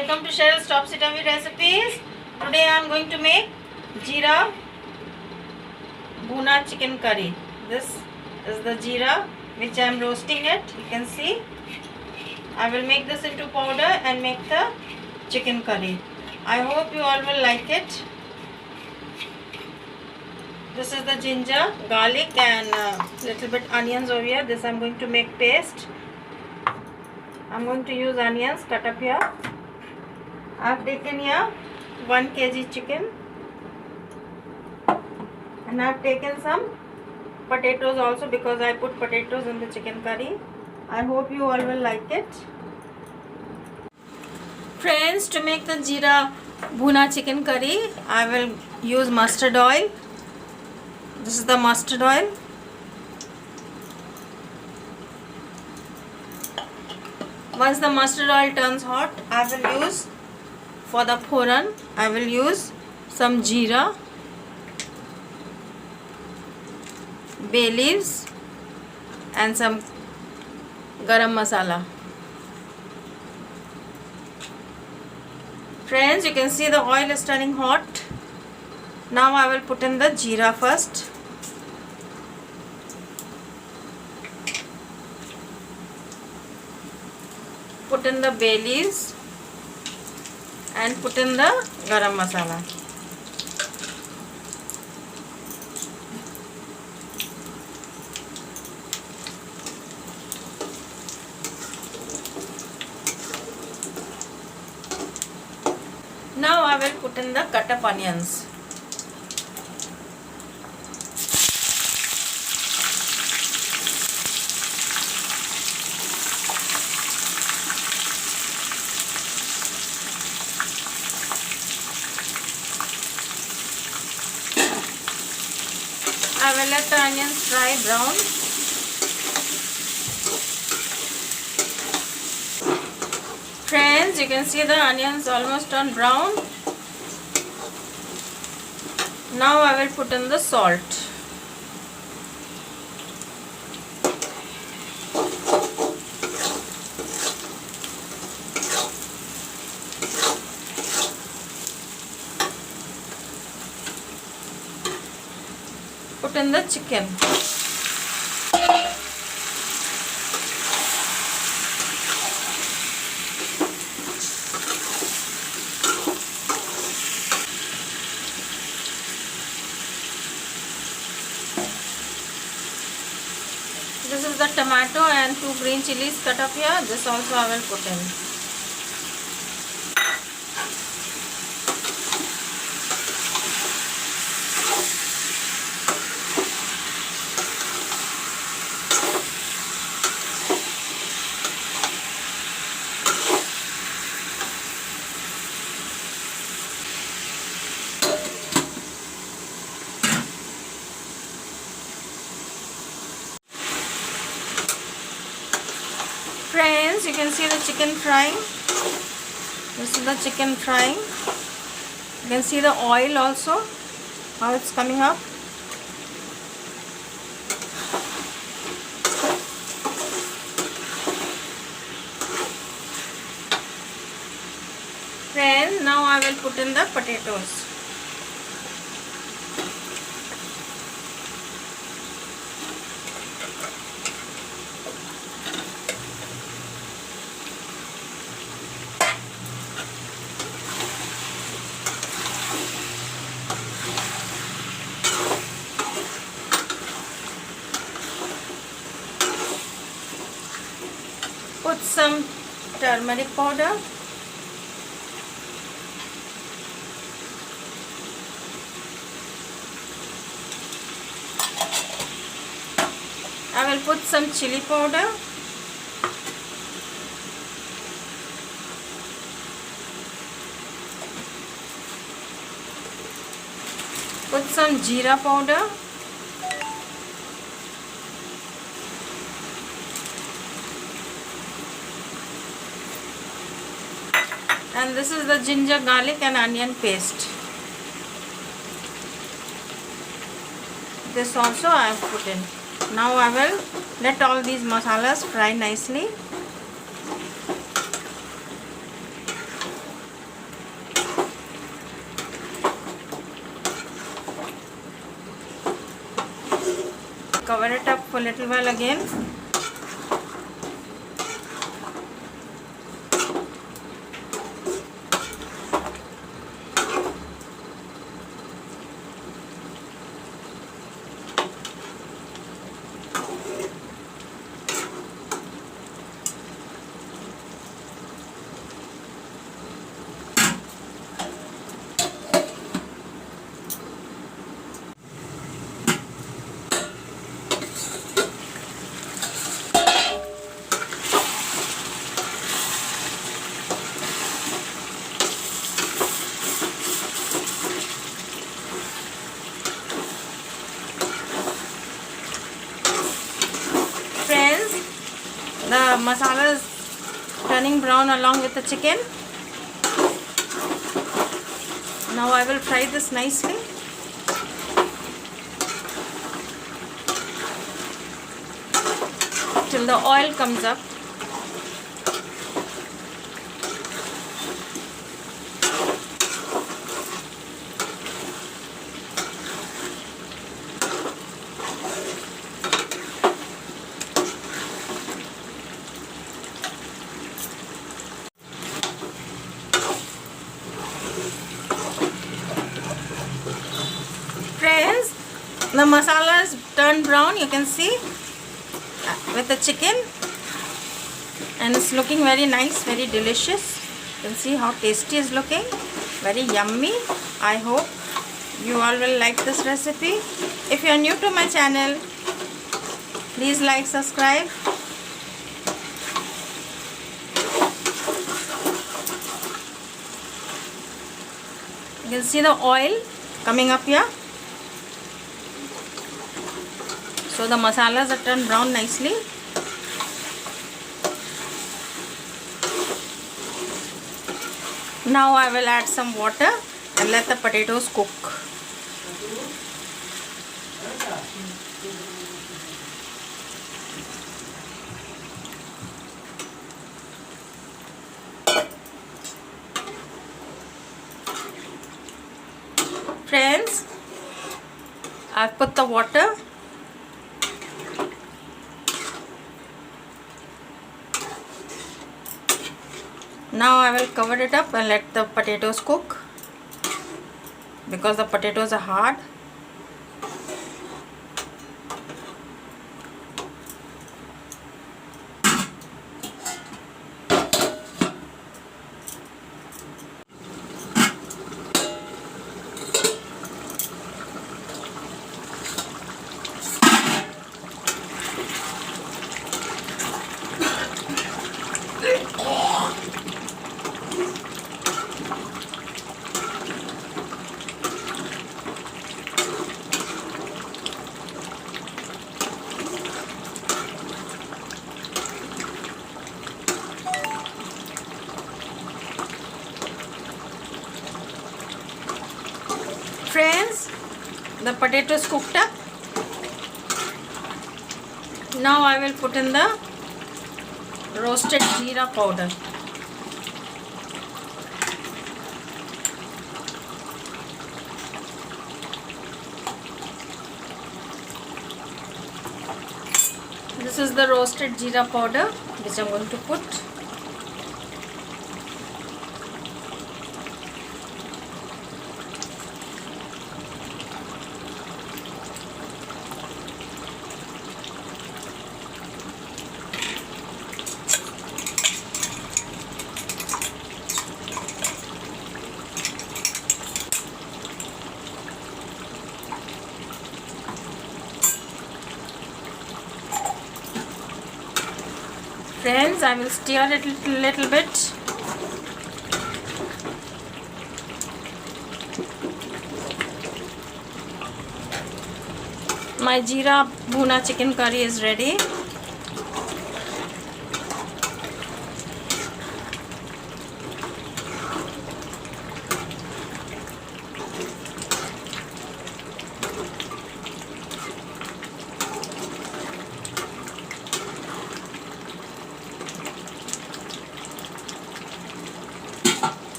welcome to Cheryl's Topsy Turvy Recipes. Today I am going to make Jeera Bhuna chicken curry. This is the jeera which I am roasting it. You can see. I will make this into powder and make the chicken curry. I hope you all will like it. This is the ginger, garlic and little bit onions over here. This I am going to make paste. I am going to use onions cut up here. I have taken here 1 kg chicken and I have taken some potatoes also because I put potatoes in the chicken curry. I hope you all will like it. Friends, to make the Jeera Bhuna chicken curry, I will use mustard oil. This is the mustard oil. Once the mustard oil turns hot, I will use for the phoran, I will use some jeera, bay leaves and some garam masala. Friends, you can see the oil is turning hot. Now I will put in the jeera first. Put in the bay leaves and put in the garam masala. Now I will put in the cut up onions. I will let the onions fry brown. Friends, you can see the onions almost turned brown. Now I will put in the salt. Put in the chicken. This is the tomato and 2 green chilies cut up here. This also I will put in. Friends, you can see the chicken frying. This is the chicken frying. You can see the oil also, how it's coming up. Friends, now I will put in the potatoes. Put some turmeric powder. I will put some chili powder. Put some jeera powder. And this is the ginger, garlic and onion paste. This also I have put in. Now I will let all these masalas fry nicely. cover it up for a little while again. Friends, the masala is turning brown along with the chicken. Now I will fry this nicely. Till the oil comes up. Friends, the masala is turned brown, you can see, with the chicken, and it's looking very nice, very delicious. You can see how tasty it's looking, very yummy. I hope you all will like this recipe. If you are new to my channel, please like, subscribe. You can see the oil coming up here. So the masalas are turned brown nicely. Now I will add some water and let the potatoes cook. Friends, I've put the water. Now I will cover it up and let the potatoes cook, because the potatoes are hard. Friends, the potatoes cooked up. Now I will put in the roasted jeera powder. This is the roasted jeera powder which I am going to put. Friends, I will stir it a little bit. My Jeera Bhuna chicken curry is ready.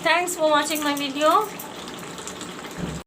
Thanks for watching my video.